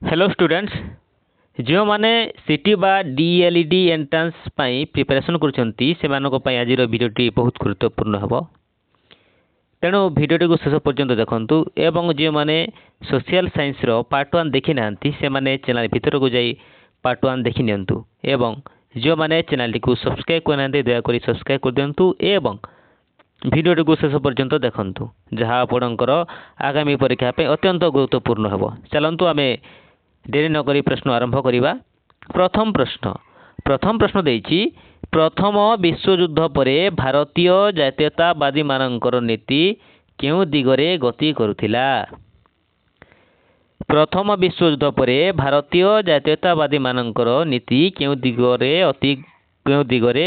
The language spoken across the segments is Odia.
हेलो स्टूडेंट्स जो माने सिटी बा डीएलईडी एंट्रांस पाई प्रिपरेशन करछंती सेमानको पाई आजिर भिडियोटी बहुत गुरुत्वपूर्ण हबो। तेणु भिडियोटी को शेष पर्यंत देखंतु एवं जो माने सोशल साइंस रो पार्ट 1 देखि नांती से माने चैनल भीतर को जाई पार्ट 1 देखि नियंतु एवं जो माने चैनल को सब्सक्राइब करनांते दया करी सब्सक्राइब कर दियंतु एवं भिडियोटी को शेष पर्यंत देखंतु जहाँ आपणकर आगामी परीक्षा पे अत्यंत गुरुत्वपूर्ण हबो। चलंतु आमे डेरी नकरी प्रश्न आरंभ करिबा। प्रथम प्रश्न देइछि प्रथम विश्वयुद्ध परे भारतीय जातीयतावादी मानकर नीति केउ दिगरे गति करुथिला। प्रथम विश्वयुद्ध परे भारतीय जातीयतावादी मानकर नीति केउ दिगरे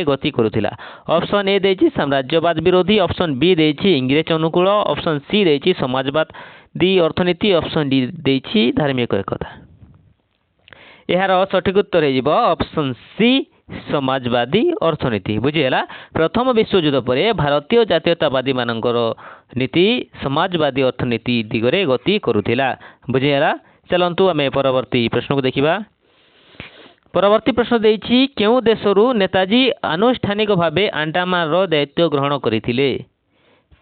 गति करुथिला। ऑप्शन ए देइछि साम्राज्यवाद विरोधी, ऑप्शन बी देइछि इंग्रेज अनुकूल, ऑप्शन सी देइछि समाजवादी अर्थनीति, ऑप्शन डी देइछि धार्मिक एकता। यार सठिक उत्तर हो ऑप्शन सी समाजवादी अर्थनीति। बुझीगला प्रथम विश्वयुद्ध पर भारतीय जातीयतावादी मानकर नीति समाजवादी अर्थनीति दिगरे गति करुथिला। बुझीगला चलंतु आमे परवर्ती प्रश्न को देखिबा। परवर्ती प्रश्न देइछि केउ देशरु नेताजी आनुष्ठानिक भावे अंडमान रो दायित्व ग्रहण करिथिले।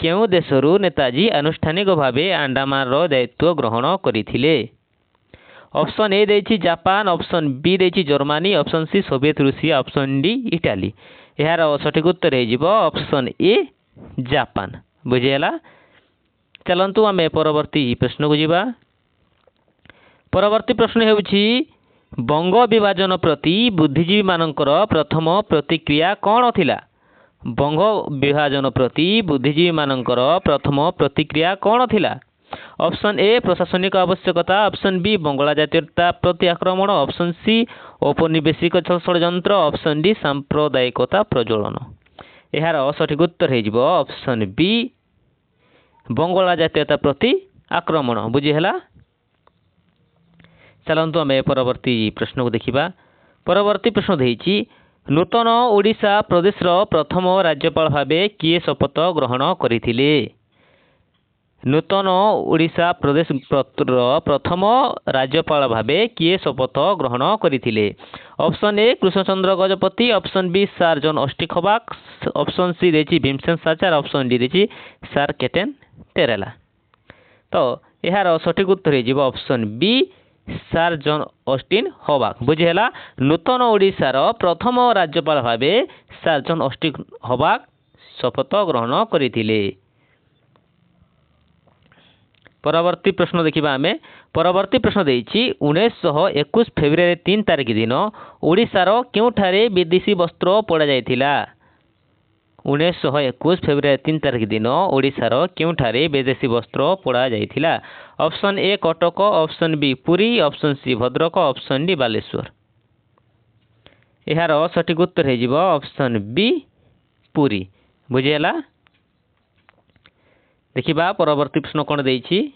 केउ देशरु नेताजी आनुष्ठानिक भावे अंडमान रो दायित्व ग्रहण करिथिले। ऑप्शन ए देइछि जापान, ऑप्शन बी देइछि जर्मनी, ऑप्शन सी सोवियत रूसिया, ऑप्शन डी इटाली। यार सठिक उत्तर हो ऑप्शन ए जापान। बुझीगला चलंतु आमे परवर्ती प्रश्न को जिबा। परवर्ती प्रश्न हेउछि बंग विभाजन प्रति बुद्धिजीवी मानकर प्रथम प्रतिक्रिया कौन थिला। बंग विभाजन प्रति बुद्धिजीवी मानकर प्रथम प्रतिक्रिया कौन थिला। ऑप्शन ए प्रशासनिक आवश्यकता, ऑप्शन बी बंगला जातीयता प्रति आक्रमण, ऑप्शन सी औपनिवेशिक षड्यंत्र, ऑप्शन डी सांप्रदायिकता प्रज्वलन। यार सठिक उत्तर हो ऑप्शन बी बंगला जातीयता प्रति आक्रमण। बुझीगला चलंतु आमे परवर्ती प्रश्न को देखिबा। परवर्ती प्रश्न देइछि नूतन ओडिशा प्रदेश रो प्रथम राज्यपाल भावे किए शपथ ग्रहण करिथिले। नूतन ओडिशा प्रदेश प्रथम राज्यपाल भावे किए शपथ ग्रहण करिथिले। Option A Krishnachandra Gajapati, option B Sir John Austin Hubback, option C देछि भीमसेन साचार, ऑप्शन डी देछि सर केटेन टेरेला। तो यार सठिक उत्तर हो option B Sir John Austin Hubback. बुझीगला नूतन ओडिशा रो प्रथम राज्यपाल भावे सर जॉन अस्टिन हबाक शपथ ग्रहण करिथिले। परवर्ती प्रश्न देखिबा आमे। परवर्ती प्रश्न देइछि 1921 फेब्रुआरी 3 तारिख दिन ओडिशा रो केउठारे विदेशी वस्त्र पड़ा जायथिला। 1921 फेब्रुआरी 3 तारिख दिन ओडिशा रो केउठारे विदेशी वस्त्र पड़ा जायथिला। Option A Cuttack, option B Puri, option C Bhadrak, option D Baleswar. यार सठिक उत्तर हो ऑप्शन बी पुरी। बुझीगला देखिबा परवर्ती प्रश्न कौन देइछि।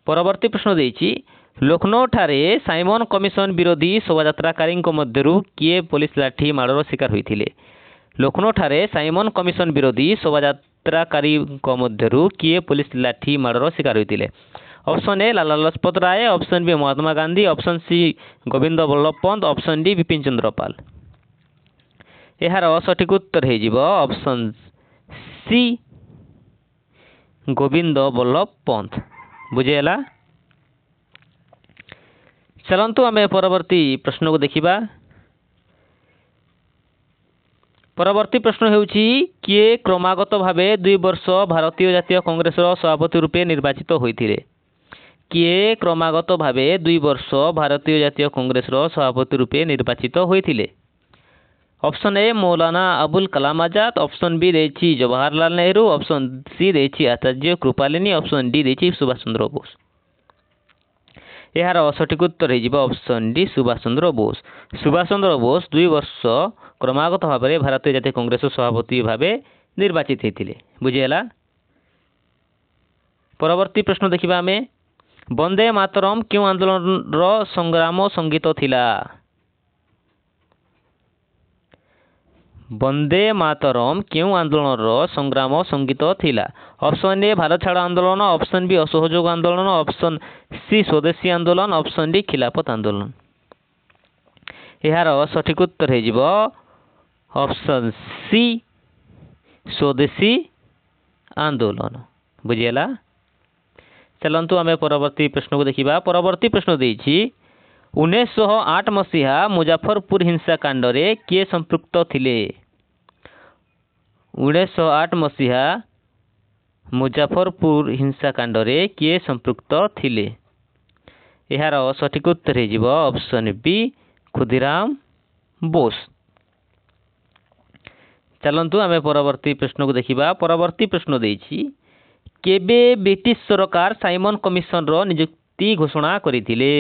परवर्ती प्रश्न देइछि लखनऊ ठारे साइमन कमिशन विरोधी शोभायात्राकारी मध्यरु किए पुलिस लाठी माड़र शिकार होइथिले। लखनऊ ठारे साइमन कमिशन विरोधी शोभायात्राकारी मध्यरु किए पुलिस लाठी माड़र शिकार होइथिले। Option A Lala Lajpat Rai, option B Mahatma Gandhi, option C Govind Ballabh Pant, option D Bipin Chandra Pal. यार सठिक उत्तर हो ऑप्शन सी गोविंद बल्लभ पंत। बुझीगला चलंतु आमे परवर्ती प्रश्न को देखिबा। परवर्ती प्रश्न हेउछि किए क्रमागत भावे 2 वर्ष भारतीय जातीय कांग्रेस रो सभापति रूपे निर्वाचित होइथिले। किए क्रमागत भावे 2 वर्ष भारतीय जातीय कांग्रेस रो सभापति रूपे निर्वाचित होइथिले। ऑप्शन ए मौलाना अबुल कलाम आजाद, ऑप्शन बी देछि जवाहरलाल नेहरू, ऑप्शन सी देछि आचार्य कृपालिनी, ऑप्शन डी देछि सुभाष चंद्र बोस। यार सठिक उत्तर हो ऑप्शन डी सुभाष चंद्र बोस। सुभाष चंद्र बोस 2 वर्ष क्रमागत भाव में भारतीय जातीय कांग्रेस सभापति भावे निर्वाचित होते। बुझीगला परवर्ती प्रश्न देखिबा आमे। वंदे मातरम क्यों आंदोलन रो संग्राम संगीत थिला। ବନ୍ଦେ ମାତରମ୍ କେଉଁ ଆନ୍ଦୋଳନର ସଂଗ୍ରାମ ସଙ୍ଗୀତ ଥିଲା? ଅପସନ୍ ଏ ଭାରତ ଛାଡ଼ ଆନ୍ଦୋଳନ, ଅପସନ୍ ବି ଅସହଯୋଗ ଆନ୍ଦୋଳନ, ଅପସନ୍ ସି ସ୍ୱଦେଶୀ ଆନ୍ଦୋଳନ, ଅପସନ୍ ଡି ଖିଲାଫତ ଆନ୍ଦୋଳନ। ଏହାର ସଠିକ୍ ଉତ୍ତର ହୋଇଯିବ ଅପସନ୍ ସି ସ୍ୱଦେଶୀ ଆନ୍ଦୋଳନ। ବୁଝିହେଲା? ଚାଲନ୍ତୁ ଆମେ ପରବର୍ତ୍ତୀ ପ୍ରଶ୍ନକୁ ଦେଖିବା। ପରବର୍ତ୍ତୀ ପ୍ରଶ୍ନ ଦେଇଛି 1908 ମସିହା ମୁଜାଫରପୁର ହିଂସାକାଣ୍ଡରେ କିଏ ସମ୍ପୃକ୍ତ ଥିଲେ? 1908 ମସିହା ମୁଜାଫରପୁର ହିଂସାକାଣ୍ଡରେ କିଏ ସମ୍ପୃକ୍ତ ଥିଲେ? ଏହାର ସଠିକ୍ ଉତ୍ତର ହୋଇଯିବ ଅପସନ୍ ବି ଖୁଦିରାମ ବୋଷ। ଚାଲନ୍ତୁ ଆମେ ପରବର୍ତ୍ତୀ ପ୍ରଶ୍ନକୁ ଦେଖିବା। ପରବର୍ତ୍ତୀ ପ୍ରଶ୍ନ ଦେଇଛି କେବେ ବ୍ରିଟିଶ ସରକାର ସାଇମନ କମିଶନର ନିଯୁକ୍ତି ଘୋଷଣା କରିଥିଲେ?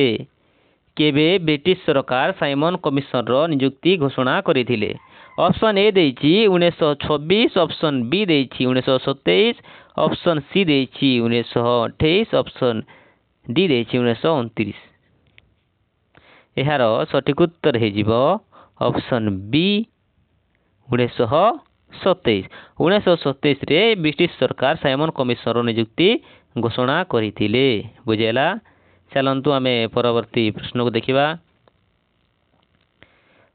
କେବେ ବ୍ରିଟିଶ ସରକାର ସାଇମନ କମିଶନର ନିଯୁକ୍ତି ଘୋଷଣା କରିଥିଲେ? ଅପସନ୍ ଏ ଦେଇଛି 1926, ଅପସନ୍ ବି ଦେଇଛି 1927, ଅପସନ୍ ସି ଦେଇଛି 1928, ଅପସନ୍ ଡି ଦେଇଛି 1929। ଏହାର ସଠିକ୍ ଉତ୍ତର ହୋଇଯିବ ଅପସନ୍ ବି 1927। 1927ରେ ବ୍ରିଟିଶ ସରକାର ସାଇମନ କମିଶନର ନିଯୁକ୍ତି ଘୋଷଣା କରିଥିଲେ। ବୁଝିହେଲା? ଚାଲନ୍ତୁ ଆମେ ପରବର୍ତ୍ତୀ ପ୍ରଶ୍ନକୁ ଦେଖିବା।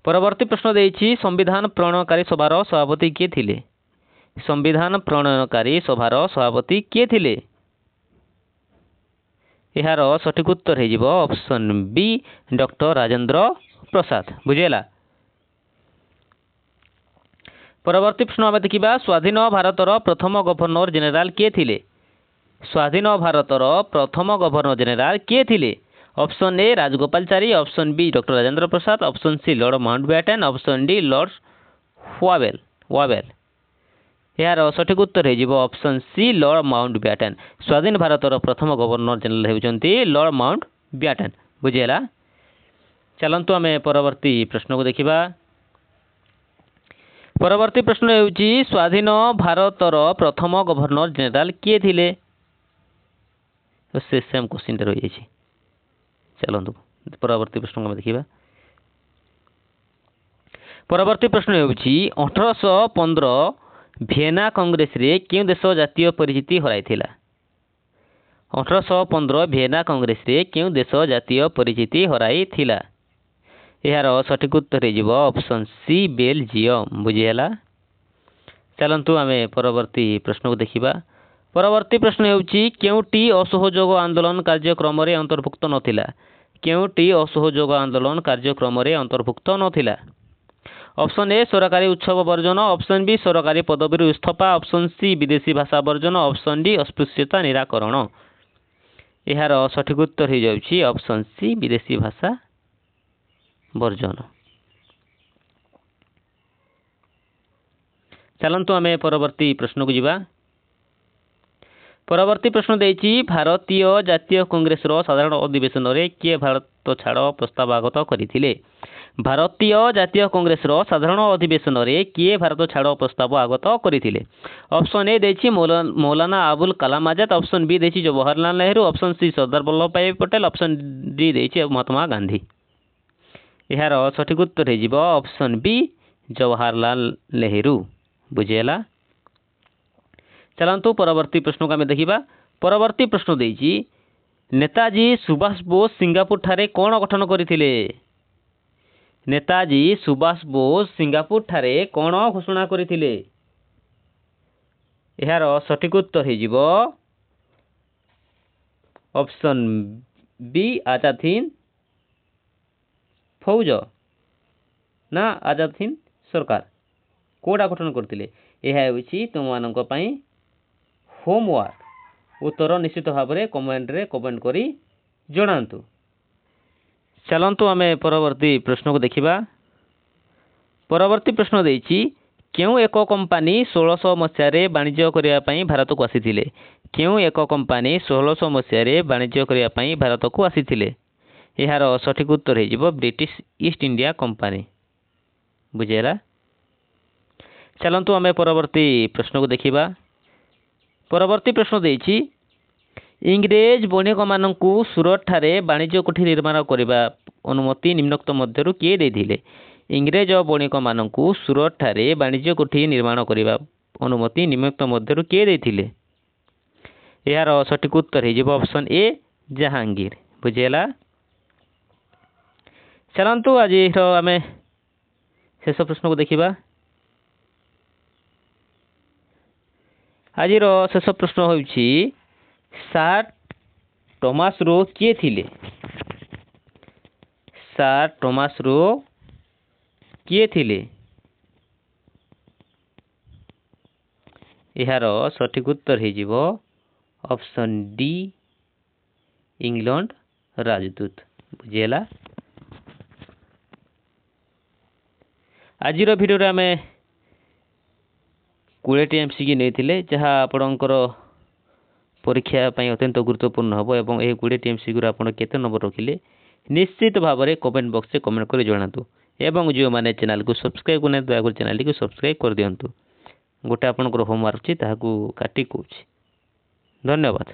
ପରବର୍ତ୍ତୀ ପ୍ରଶ୍ନ ଦେଇଛି ସମ୍ବିଧାନ ପ୍ରଣୟନକାରୀ ସଭାର ସଭାପତି କିଏ ଥିଲେ? ସମ୍ବିଧାନ ପ୍ରଣୟନକାରୀ ସଭାର ସଭାପତି କିଏ ଥିଲେ? ଏହାର ସଠିକ୍ ଉତ୍ତର ହୋଇଯିବ ଅପସନ୍ ବି ଡକ୍ଟର ରାଜେନ୍ଦ୍ର ପ୍ରସାଦ। ବୁଝିହେଲା? ପରବର୍ତ୍ତୀ ପ୍ରଶ୍ନ ଆମେ ଦେଖିବା ସ୍ୱାଧୀନ ଭାରତର ପ୍ରଥମ ଗଭର୍ଣ୍ଣର ଜେନେରାଲ କିଏ ଥିଲେ? ସ୍ୱାଧୀନ ଭାରତର ପ୍ରଥମ ଗଭର୍ଣ୍ଣର ଜେନେରାଲ କିଏ ଥିଲେ? Option A Rajagopalachari, option B doctor Rajendra Prasad, option C Lord Mountbatten, option D Lord Wavell. ଏହାର ସଠିକ୍ ଉତ୍ତର ହୋଇଯିବ ଅପସନ୍ ସି ଲର୍ଡ ମାଉଣ୍ଟବ୍ୟାଟେନ୍। ସ୍ୱାଧୀନ ଭାରତର ପ୍ରଥମ ଗଭର୍ଣ୍ଣର ଜେନେରାଲ ହେଉଛନ୍ତି ଲର୍ଡ ମାଉଣ୍ଟବ୍ୟାଟେନ୍। ବୁଝିହେଲା? ଚାଲନ୍ତୁ ଆମେ ପରବର୍ତ୍ତୀ ପ୍ରଶ୍ନକୁ ଦେଖିବା। ପରବର୍ତ୍ତୀ ପ୍ରଶ୍ନ ହେଉଛି ସ୍ୱାଧୀନ ଭାରତର ପ୍ରଥମ ଗଭର୍ଣ୍ଣର ଜେନେରାଲ କିଏ ଥିଲେ? ସେ ସେମ୍ କୋଶ୍ଚିନ୍ଟା ରହିଯାଇଛି। ଚାଲନ୍ତୁ ପରବର୍ତ୍ତୀ ପ୍ରଶ୍ନକୁ ଆମେ ଦେଖିବା। ପରବର୍ତ୍ତୀ ପ୍ରଶ୍ନ ହେଉଛି 1815 ଭିଏନା କଂଗ୍ରେସରେ କେଉଁ ଦେଶ ଜାତୀୟ ପରିଚିତି ହରାଇଥିଲା? 1815 ଭିଏନା କଂଗ୍ରେସରେ କେଉଁ ଦେଶ ଜାତୀୟ ପରିଚିତି ହରାଇଥିଲା? ଏହାର ସଠିକ୍ ଉତ୍ତର ହୋଇଯିବ ଅପସନ୍ ସି ବେଲଜିୟମ। ବୁଝିହେଲା? ଚାଲନ୍ତୁ ଆମେ ପରବର୍ତ୍ତୀ ପ୍ରଶ୍ନକୁ ଦେଖିବା। ପରବର୍ତ୍ତୀ ପ୍ରଶ୍ନ ହେଉଛି କେଉଁଟି ଅସହଯୋଗ ଆନ୍ଦୋଳନ କାର୍ଯ୍ୟକ୍ରମରେ ଅନ୍ତର୍ଭୁକ୍ତ ନଥିଲା? କେଉଁଟି ଅସହଯୋଗ ଆନ୍ଦୋଳନ କାର୍ଯ୍ୟକ୍ରମରେ ଅନ୍ତର୍ଭୁକ୍ତ ନଥିଲା? ଅପସନ୍ ଏ ସରକାରୀ ଉତ୍ସବ ବର୍ଜନ, ଅପସନ୍ ବି ସରକାରୀ ପଦବୀରୁ ଇସ୍ତଫା, ଅପସନ୍ ସି ବିଦେଶୀ ଭାଷା ବର୍ଜନ, ଅପସନ୍ ଡି ଅସ୍ପୃଶ୍ୟତା ନିରାକରଣ। ଏହାର ସଠିକ୍ ଉତ୍ତର ହୋଇଯାଉଛି ଅପସନ୍ ସି ବିଦେଶୀ ଭାଷା ବର୍ଜନ। ଚାଲନ୍ତୁ ଆମେ ପରବର୍ତ୍ତୀ ପ୍ରଶ୍ନକୁ ଯିବା। ପରବର୍ତ୍ତୀ ପ୍ରଶ୍ନ ଦେଇଛି ଭାରତୀୟ ଜାତୀୟ କଂଗ୍ରେସର ସାଧାରଣ ଅଧିବେଶନରେ କିଏ ଭାରତ ଛାଡ଼ ପ୍ରସ୍ତାବ ଆଗତ କରିଥିଲେ? ଭାରତୀୟ ଜାତୀୟ କଂଗ୍ରେସର ସାଧାରଣ ଅଧିବେଶନରେ କିଏ ଭାରତ ଛାଡ଼ ପ୍ରସ୍ତାବ ଆଗତ କରିଥିଲେ? ଅପସନ୍ ଏ ଦେଇଛି ମୌଲାନା ଆବୁଲ କାଲାମ ଆଜାଦ, ଅପସନ୍ ବି ଦେଇଛି Jawaharlal Nehru, option C Sardar Vallabhbhai Patel, option D ଦେଇଛି ମହାତ୍ମା ଗାନ୍ଧୀ। ଏହାର ସଠିକ୍ ଉତ୍ତର ହୋଇଯିବ ଅପସନ୍ ବି ଜବାହରଲାଲ ନେହେରୁ। ବୁଝିହେଲା? ଚାଲନ୍ତୁ ପରବର୍ତ୍ତୀ ପ୍ରଶ୍ନକୁ ଆମେ ଦେଖିବା। ପରବର୍ତ୍ତୀ ପ୍ରଶ୍ନ ଦେଇଛି ନେତାଜୀ ସୁଭାଷ ବୋଷ ସିଙ୍ଗାପୁରଠାରେ କ'ଣ ଗଠନ କରିଥିଲେ? ନେତାଜୀ ସୁଭାଷ ବୋଷ ସିଙ୍ଗାପୁରଠାରେ କ'ଣ ଘୋଷଣା କରିଥିଲେ? ଏହାର ସଠିକ୍ ଉତ୍ତର ହୋଇଯିବ ଅପସନ୍ ବି ଆଜାଦ ହିନ୍ଦ ଫୌଜ ନା ଆଜାଦ ହିନ୍ଦ ସରକାର। କେଉଁଟା ଗଠନ କରିଥିଲେ? ଏହା ହେଉଛି ତୁମମାନଙ୍କ ପାଇଁ ହୋମୱାର୍କ। ଉତ୍ତର ନିଶ୍ଚିତ ଭାବରେ କମେଣ୍ଟରେ କମେଣ୍ଟ କରି ଜଣାନ୍ତୁ। ଚାଲନ୍ତୁ ଆମେ ପରବର୍ତ୍ତୀ ପ୍ରଶ୍ନକୁ ଦେଖିବା। ପରବର୍ତ୍ତୀ ପ୍ରଶ୍ନ ଦେଇଛି କେଉଁ ଏକ କମ୍ପାନୀ 1600 ମସିହାରେ ବାଣିଜ୍ୟ କରିବା ପାଇଁ ଭାରତକୁ ଆସିଥିଲେ? କେଉଁ ଏକ କମ୍ପାନୀ 1600 ମସିହାରେ ବାଣିଜ୍ୟ କରିବା ପାଇଁ ଭାରତକୁ ଆସିଥିଲେ? ଏହାର ସଠିକ୍ ଉତ୍ତର ହୋଇଯିବ ବ୍ରିଟିଶ ଇଷ୍ଟ ଇଣ୍ଡିଆ କମ୍ପାନୀ। ବୁଝିହେଲା? ଚାଲନ୍ତୁ ଆମେ ପରବର୍ତ୍ତୀ ପ୍ରଶ୍ନକୁ ଦେଖିବା। ପରବର୍ତ୍ତୀ ପ୍ରଶ୍ନ ଦେଇଛି ଇଂରେଜ ବଣିକମାନଙ୍କୁ ସୁରତଠାରେ ବାଣିଜ୍ୟ କୋଠି ନିର୍ମାଣ କରିବା ଅନୁମତି ନିମ୍ନୋକ୍ତ ମଧ୍ୟରୁ କିଏ ଦେଇଥିଲେ? इंग्रेज बणिकମାନଙ୍କୁ ସୁରତଠାରେ ବାଣିଜ୍ୟ କୋଠି ନିର୍ମାଣ କରିବା ଅନୁମତି ନିମ୍ନୋକ୍ତ ମଧ୍ୟରୁ କିଏ ଦେଇଥିଲେ? ଏହାର ସଠିକ ଉତ୍ତର ହେଇଯିବ ଅପସନ୍ ଏ ଜାହାଙ୍ଗୀର। ବୁଝିହେଲା? ଚାଲନ୍ତୁ ଆଜିର ଆମେ ଶେଷ ପ୍ରଶ୍ନକୁ ଦେଖିବା। ଆଜିର ଶେଷ ପ୍ରଶ୍ନ ହେଉଛି ସାର୍ ଟମାସ ରୋ କିଏ ଥିଲେ? ସାର୍ ଟମାସ ରୋ କିଏ ଥିଲେ? ଏହାର ସଠିକ ଉତ୍ତର ହେଇଯିବ ଅପସନ୍ ଡି ଇଂଲଣ୍ଡ ରାଜଦୂତ। ବୁଝିହେଲା? ଆଜିର ଭିଡ଼ିଓରେ ଆମେ 20ଟି MCQ ନେଇଥିଲେ, ଯାହା ଆପଣଙ୍କର ପରୀକ୍ଷା ପାଇଁ ଅତ୍ୟନ୍ତ ଗୁରୁତ୍ୱପୂର୍ଣ୍ଣ ହେବ ଏବଂ ଏହି 20ଟି MCQରୁ ଆପଣ କେତେ ନମ୍ବର ରଖିଲେ ନିଶ୍ଚିତ ଭାବରେ କମେଣ୍ଟ ବକ୍ସରେ କମେଣ୍ଟ କରି ଜଣାନ୍ତୁ। ଏବଂ ଯେଉଁମାନେ ଚ୍ୟାନେଲକୁ ସବସ୍କ୍ରାଇବ୍ କରୁନାହାନ୍ତି ଦୟାକରି ଚ୍ୟାନେଲଟିକୁ ସବସ୍କ୍ରାଇବ୍ କରିଦିଅନ୍ତୁ। ଗୋଟେ ଆପଣଙ୍କର ହୋମୱାର୍କ ଅଛି, ତାହାକୁ କାଟି କହୁଛି। ଧନ୍ୟବାଦ।